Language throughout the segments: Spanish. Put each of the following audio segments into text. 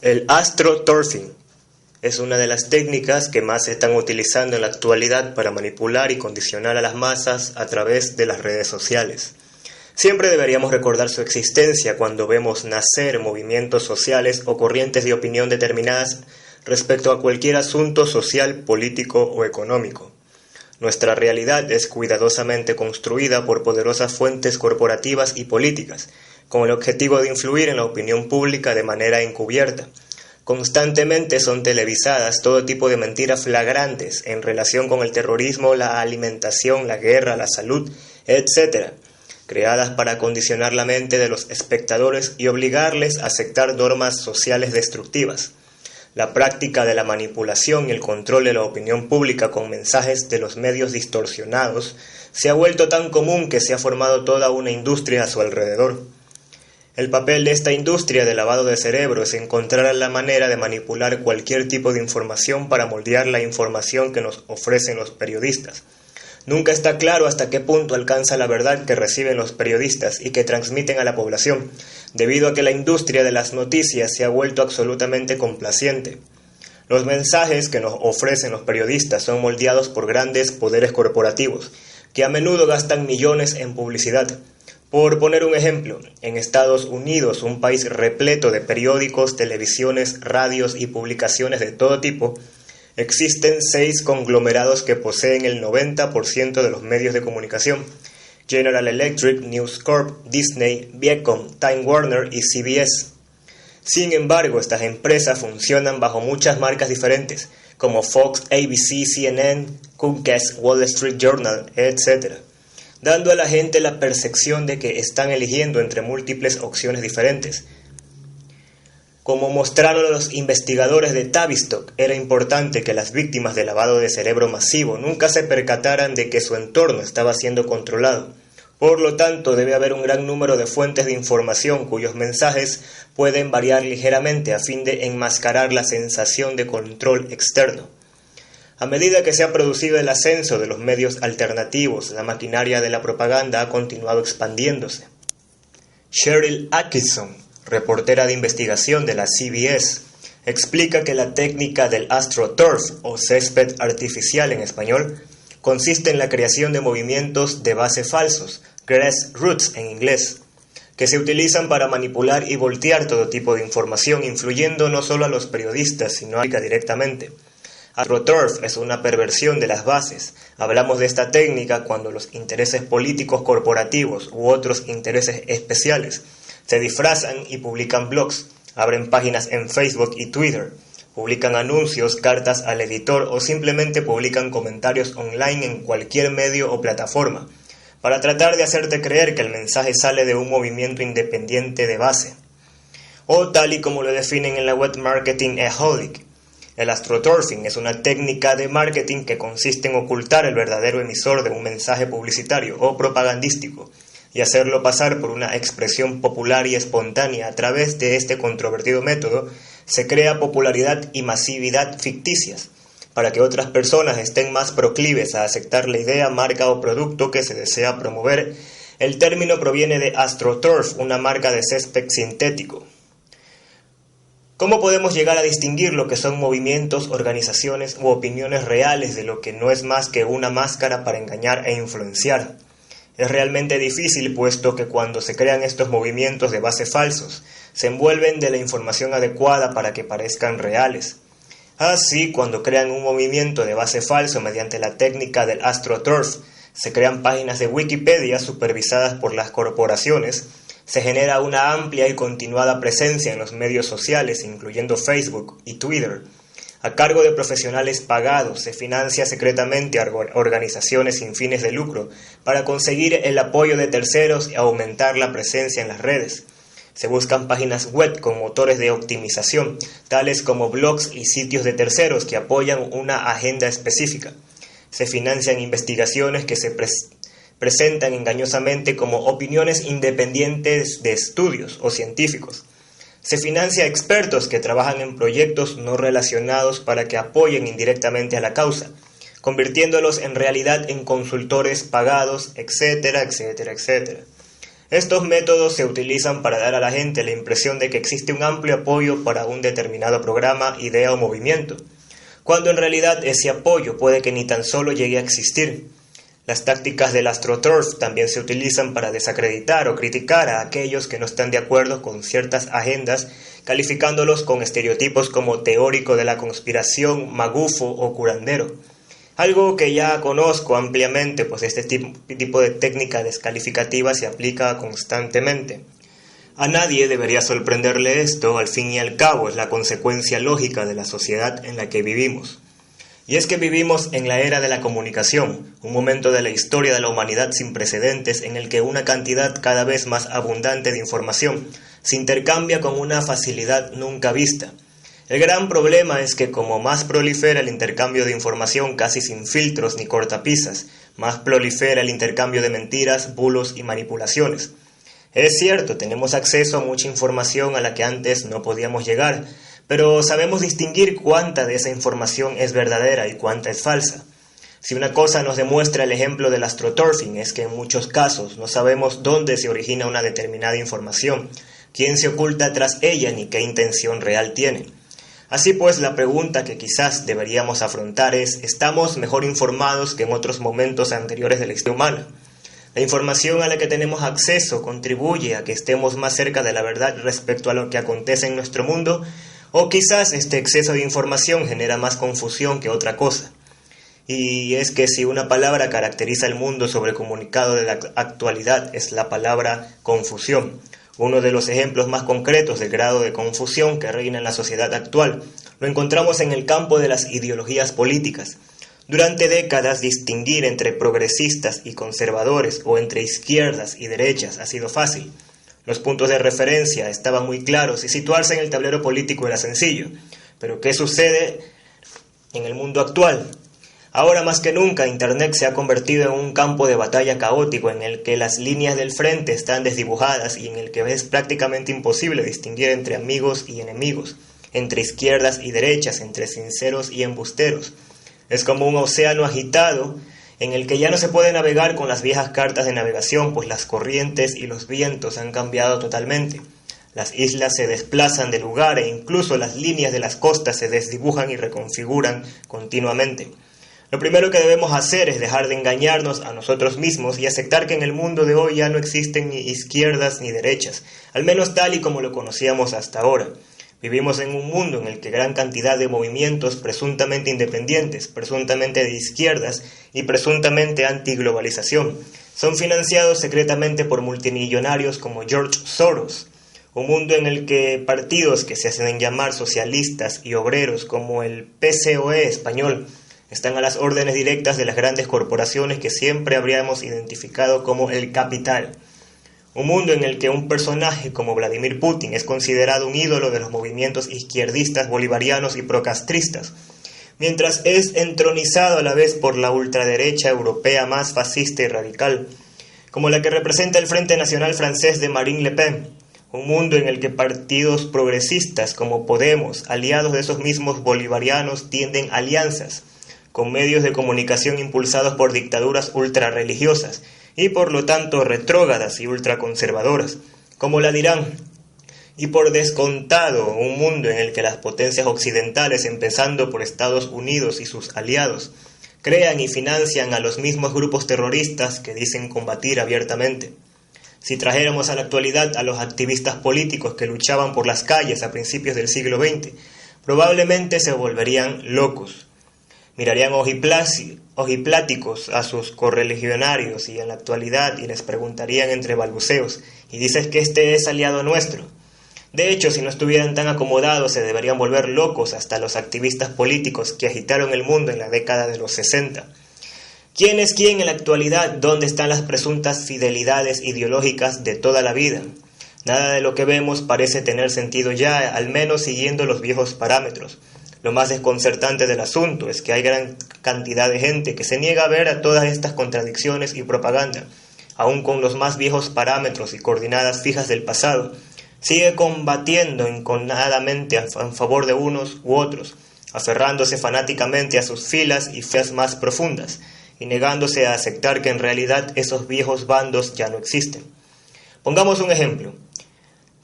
El astroturfing es una de las técnicas que más se están utilizando en la actualidad para manipular y condicionar a las masas a través de las redes sociales. Siempre deberíamos recordar su existencia cuando vemos nacer movimientos sociales o corrientes de opinión determinadas respecto a cualquier asunto social, político o económico. Nuestra realidad es cuidadosamente construida por poderosas fuentes corporativas y políticas, con el objetivo de influir en la opinión pública de manera encubierta. Constantemente son televisadas todo tipo de mentiras flagrantes en relación con el terrorismo, la alimentación, la guerra, la salud, etc., creadas para condicionar la mente de los espectadores y obligarles a aceptar normas sociales destructivas. La práctica de la manipulación y el control de la opinión pública con mensajes de los medios distorsionados se ha vuelto tan común que se ha formado toda una industria a su alrededor. El papel de esta industria de lavado de cerebro es encontrar la manera de manipular cualquier tipo de información para moldear la información que nos ofrecen los periodistas. Nunca está claro hasta qué punto alcanza la verdad que reciben los periodistas y que transmiten a la población, debido a que la industria de las noticias se ha vuelto absolutamente complaciente. Los mensajes que nos ofrecen los periodistas son moldeados por grandes poderes corporativos, que a menudo gastan millones en publicidad. Por poner un ejemplo, en Estados Unidos, un país repleto de periódicos, televisiones, radios y publicaciones de todo tipo, existen 6 conglomerados que poseen el 90% de los medios de comunicación: General Electric, News Corp, Disney, Viacom, Time Warner y CBS. Sin embargo, estas empresas funcionan bajo muchas marcas diferentes, como Fox, ABC, CNN, Comcast, Wall Street Journal, etc., dando a la gente la percepción de que están eligiendo entre múltiples opciones diferentes. Como mostraron los investigadores de Tavistock, era importante que las víctimas de lavado de cerebro masivo nunca se percataran de que su entorno estaba siendo controlado. Por lo tanto, debe haber un gran número de fuentes de información cuyos mensajes pueden variar ligeramente a fin de enmascarar la sensación de control externo. A medida que se ha producido el ascenso de los medios alternativos, la maquinaria de la propaganda ha continuado expandiéndose. Cheryl Atkinson, reportera de investigación de la CBS, explica que la técnica del astroturf, o césped artificial en español, consiste en la creación de movimientos de base falsos, grassroots en inglés, que se utilizan para manipular y voltear todo tipo de información, influyendo no solo a los periodistas, sino a directamente. AstroTurf es una perversión de las bases. Hablamos de esta técnica cuando los intereses políticos corporativos u otros intereses especiales se disfrazan y publican blogs, abren páginas en Facebook y Twitter, publican anuncios, cartas al editor o simplemente publican comentarios online en cualquier medio o plataforma, para tratar de hacerte creer que el mensaje sale de un movimiento independiente de base. O tal y como lo definen en la web Marketingaholic, el astroturfing es una técnica de marketing que consiste en ocultar el verdadero emisor de un mensaje publicitario o propagandístico y hacerlo pasar por una expresión popular y espontánea. A través de este controvertido método se crea popularidad y masividad ficticias para que otras personas estén más proclives a aceptar la idea, marca o producto que se desea promover. El término proviene de AstroTurf, una marca de césped sintético. ¿Cómo podemos llegar a distinguir lo que son movimientos, organizaciones u opiniones reales de lo que no es más que una máscara para engañar e influenciar? Es realmente difícil, puesto que cuando se crean estos movimientos de base falsos, se envuelven de la información adecuada para que parezcan reales. Así, cuando crean un movimiento de base falso mediante la técnica del astroturf, se crean páginas de Wikipedia supervisadas por las corporaciones. Se genera una amplia y continuada presencia en los medios sociales, incluyendo Facebook y Twitter. A cargo de profesionales pagados, se financia secretamente a organizaciones sin fines de lucro para conseguir el apoyo de terceros y aumentar la presencia en las redes. Se buscan páginas web con motores de optimización, tales como blogs y sitios de terceros que apoyan una agenda específica. Se financian investigaciones que se presentan engañosamente como opiniones independientes de estudios o científicos. Se financia a expertos que trabajan en proyectos no relacionados para que apoyen indirectamente a la causa, convirtiéndolos en realidad en consultores pagados, etcétera, etcétera, etcétera. Estos métodos se utilizan para dar a la gente la impresión de que existe un amplio apoyo para un determinado programa, idea o movimiento, cuando en realidad ese apoyo puede que ni tan solo llegue a existir. Las tácticas del AstroTurf también se utilizan para desacreditar o criticar a aquellos que no están de acuerdo con ciertas agendas, calificándolos con estereotipos como teórico de la conspiración, magufo o curandero. Algo que ya conozco ampliamente, pues este tipo de técnica descalificativa se aplica constantemente. A nadie debería sorprenderle esto, al fin y al cabo es la consecuencia lógica de la sociedad en la que vivimos. Y es que vivimos en la era de la comunicación, un momento de la historia de la humanidad sin precedentes en el que una cantidad cada vez más abundante de información se intercambia con una facilidad nunca vista. El gran problema es que como más prolifera el intercambio de información casi sin filtros ni cortapisas, más prolifera el intercambio de mentiras, bulos y manipulaciones. Es cierto, tenemos acceso a mucha información a la que antes no podíamos llegar, pero sabemos distinguir cuánta de esa información es verdadera y cuánta es falsa. Si una cosa nos demuestra el ejemplo del astroturfing es que en muchos casos no sabemos dónde se origina una determinada información, quién se oculta tras ella ni qué intención real tiene. Así pues, la pregunta que quizás deberíamos afrontar es: ¿estamos mejor informados que en otros momentos anteriores de la historia humana? La información a la que tenemos acceso contribuye a que estemos más cerca de la verdad respecto a lo que acontece en nuestro mundo, o quizás este exceso de información genera más confusión que otra cosa. Y es que si una palabra caracteriza el mundo sobrecomunicado de la actualidad es la palabra confusión. Uno de los ejemplos más concretos del grado de confusión que reina en la sociedad actual lo encontramos en el campo de las ideologías políticas. Durante décadas distinguir entre progresistas y conservadores o entre izquierdas y derechas ha sido fácil. Los puntos de referencia estaban muy claros y situarse en el tablero político era sencillo. Pero ¿qué sucede en el mundo actual? Ahora más que nunca, Internet se ha convertido en un campo de batalla caótico en el que las líneas del frente están desdibujadas y en el que es prácticamente imposible distinguir entre amigos y enemigos, entre izquierdas y derechas, entre sinceros y embusteros. Es como un océano agitado en el que ya no se puede navegar con las viejas cartas de navegación, pues las corrientes y los vientos han cambiado totalmente. Las islas se desplazan de lugar e incluso las líneas de las costas se desdibujan y reconfiguran continuamente. Lo primero que debemos hacer es dejar de engañarnos a nosotros mismos y aceptar que en el mundo de hoy ya no existen ni izquierdas ni derechas, al menos tal y como lo conocíamos hasta ahora. Vivimos en un mundo en el que gran cantidad de movimientos presuntamente independientes, presuntamente de izquierdas y presuntamente antiglobalización son financiados secretamente por multimillonarios como George Soros. Un mundo en el que partidos que se hacen llamar socialistas y obreros como el PCOE español están a las órdenes directas de las grandes corporaciones que siempre habríamos identificado como el capital. Un mundo en el que un personaje como Vladimir Putin es considerado un ídolo de los movimientos izquierdistas, bolivarianos y procastristas, mientras es entronizado a la vez por la ultraderecha europea más fascista y radical, como la que representa el Frente Nacional francés de Marine Le Pen. Un mundo en el que partidos progresistas como Podemos, aliados de esos mismos bolivarianos, tienden alianzas con medios de comunicación impulsados por dictaduras ultrarreligiosas y por lo tanto retrógradas y ultraconservadoras, como la de Irán. Y por descontado, un mundo en el que las potencias occidentales, empezando por Estados Unidos y sus aliados, crean y financian a los mismos grupos terroristas que dicen combatir abiertamente. Si trajéramos a la actualidad a los activistas políticos que luchaban por las calles a principios del siglo XX, probablemente se volverían locos. Mirarían ojipláticos a sus correligionarios y en la actualidad y les preguntarían entre balbuceos: ¿y dices que este es aliado nuestro? De hecho, si no estuvieran tan acomodados, se deberían volver locos hasta los activistas políticos que agitaron el mundo en la década de los 60. ¿Quién es quién en la actualidad? ¿Dónde están las presuntas fidelidades ideológicas de toda la vida? Nada de lo que vemos parece tener sentido ya, al menos siguiendo los viejos parámetros. Lo más desconcertante del asunto es que hay gran cantidad de gente que se niega a ver a todas estas contradicciones y propaganda, aun con los más viejos parámetros y coordenadas fijas del pasado. Sigue combatiendo enconadamente en favor de unos u otros, aferrándose fanáticamente a sus filas y feas más profundas, y negándose a aceptar que en realidad esos viejos bandos ya no existen. Pongamos un ejemplo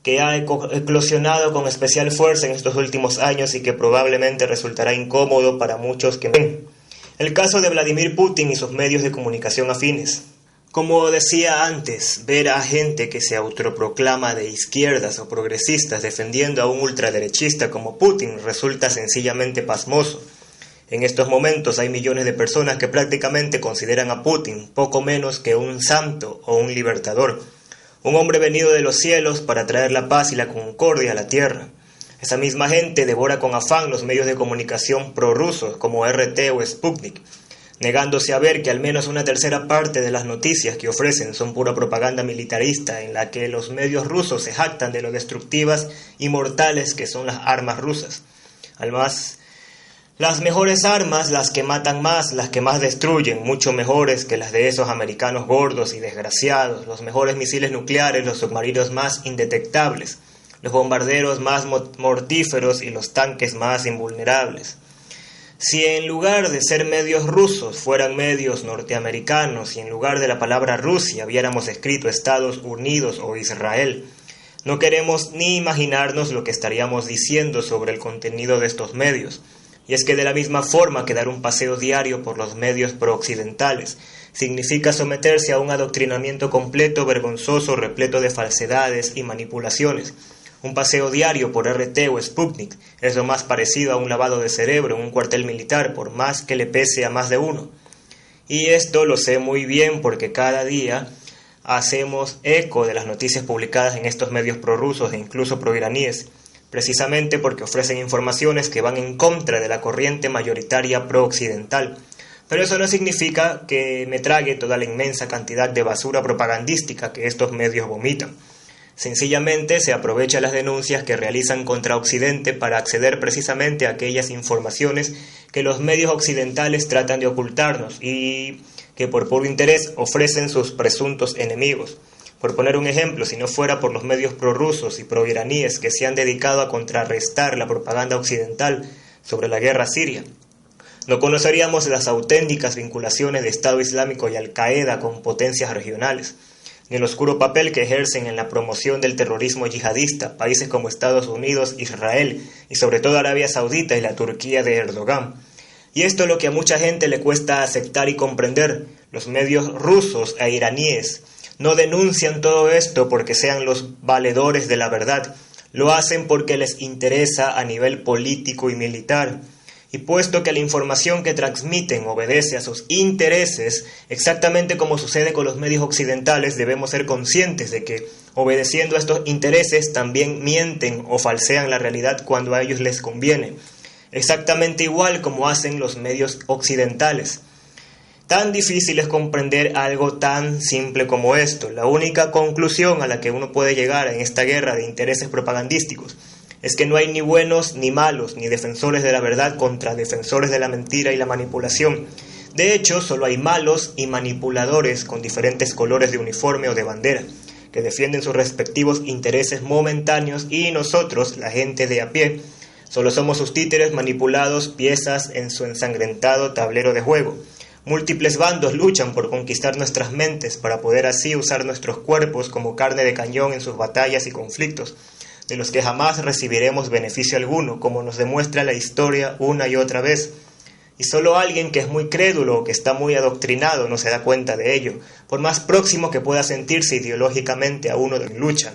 que ha eclosionado con especial fuerza en estos últimos años y que probablemente resultará incómodo para muchos que ven. El caso de Vladimir Putin y sus medios de comunicación afines. Como decía antes, ver a gente que se autoproclama de izquierdas o progresistas defendiendo a un ultraderechista como Putin resulta sencillamente pasmoso. En estos momentos hay millones de personas que prácticamente consideran a Putin poco menos que un santo o un libertador, un hombre venido de los cielos para traer la paz y la concordia a la tierra. Esa misma gente devora con afán los medios de comunicación prorrusos como RT o Sputnik, negándose a ver que al menos una tercera parte de las noticias que ofrecen son pura propaganda militarista en la que los medios rusos se jactan de lo destructivas y mortales que son las armas rusas. Además, las mejores armas, las que matan más, las que más destruyen, mucho mejores que las de esos americanos gordos y desgraciados, los mejores misiles nucleares, los submarinos más indetectables, los bombarderos más mortíferos y los tanques más invulnerables. Si en lugar de ser medios rusos fueran medios norteamericanos y en lugar de la palabra Rusia hubiéramos escrito Estados Unidos o Israel, no queremos ni imaginarnos lo que estaríamos diciendo sobre el contenido de estos medios. Y es que de la misma forma que dar un paseo diario por los medios prooccidentales significa someterse a un adoctrinamiento completo, vergonzoso, repleto de falsedades y manipulaciones. Un paseo diario por RT o Sputnik es lo más parecido a un lavado de cerebro en un cuartel militar, por más que le pese a más de uno. Y esto lo sé muy bien porque cada día hacemos eco de las noticias publicadas en estos medios prorrusos e incluso proiraníes, precisamente porque ofrecen informaciones que van en contra de la corriente mayoritaria prooccidental. Pero eso no significa que me trague toda la inmensa cantidad de basura propagandística que estos medios vomitan. Sencillamente se aprovecha las denuncias que realizan contra Occidente para acceder precisamente a aquellas informaciones que los medios occidentales tratan de ocultarnos y que por puro interés ofrecen sus presuntos enemigos. Por poner un ejemplo, si no fuera por los medios prorrusos y proiraníes que se han dedicado a contrarrestar la propaganda occidental sobre la guerra siria, no conoceríamos las auténticas vinculaciones de Estado Islámico y Al-Qaeda con potencias regionales, ni el oscuro papel que ejercen en la promoción del terrorismo yihadista países como Estados Unidos, Israel y sobre todo Arabia Saudita y la Turquía de Erdogan. Y esto es lo que a mucha gente le cuesta aceptar y comprender. Los medios rusos e iraníes no denuncian todo esto porque sean los valedores de la verdad, lo hacen porque les interesa a nivel político y militar. Y puesto que la información que transmiten obedece a sus intereses, exactamente como sucede con los medios occidentales, debemos ser conscientes de que, obedeciendo a estos intereses, también mienten o falsean la realidad cuando a ellos les conviene, exactamente igual como hacen los medios occidentales. Tan difícil es comprender algo tan simple como esto. La única conclusión a la que uno puede llegar en esta guerra de intereses propagandísticos es que no hay ni buenos ni malos, ni defensores de la verdad contra defensores de la mentira y la manipulación. De hecho, solo hay malos y manipuladores con diferentes colores de uniforme o de bandera, que defienden sus respectivos intereses momentáneos y nosotros, la gente de a pie, solo somos sus títeres manipulados, piezas en su ensangrentado tablero de juego. Múltiples bandos luchan por conquistar nuestras mentes para poder así usar nuestros cuerpos como carne de cañón en sus batallas y conflictos, de los que jamás recibiremos beneficio alguno, como nos demuestra la historia una y otra vez. Y solo alguien que es muy crédulo o que está muy adoctrinado no se da cuenta de ello, por más próximo que pueda sentirse ideológicamente a uno en lucha.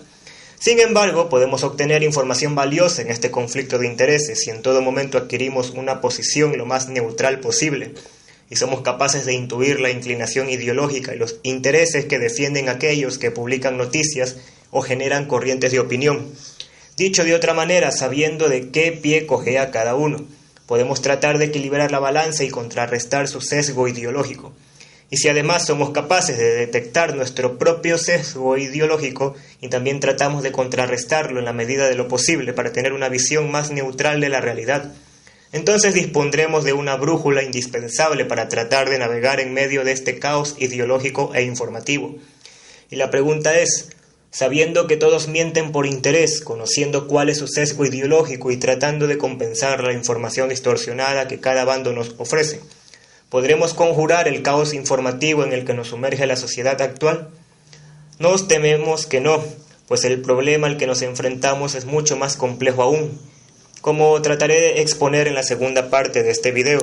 Sin embargo, podemos obtener información valiosa en este conflicto de intereses y en todo momento adquirimos una posición lo más neutral posible. Y somos capaces de intuir la inclinación ideológica y los intereses que defienden aquellos que publican noticias o generan corrientes de opinión. Dicho de otra manera, sabiendo de qué pie cojea cada uno, podemos tratar de equilibrar la balanza y contrarrestar su sesgo ideológico. Y si además somos capaces de detectar nuestro propio sesgo ideológico y también tratamos de contrarrestarlo en la medida de lo posible para tener una visión más neutral de la realidad, entonces dispondremos de una brújula indispensable para tratar de navegar en medio de este caos ideológico e informativo. Y la pregunta es, sabiendo que todos mienten por interés, conociendo cuál es su sesgo ideológico y tratando de compensar la información distorsionada que cada bando nos ofrece, ¿podremos conjurar el caos informativo en el que nos sumerge la sociedad actual? Nos tememos que no, pues el problema al que nos enfrentamos es mucho más complejo aún, como trataré de exponer en la segunda parte de este video.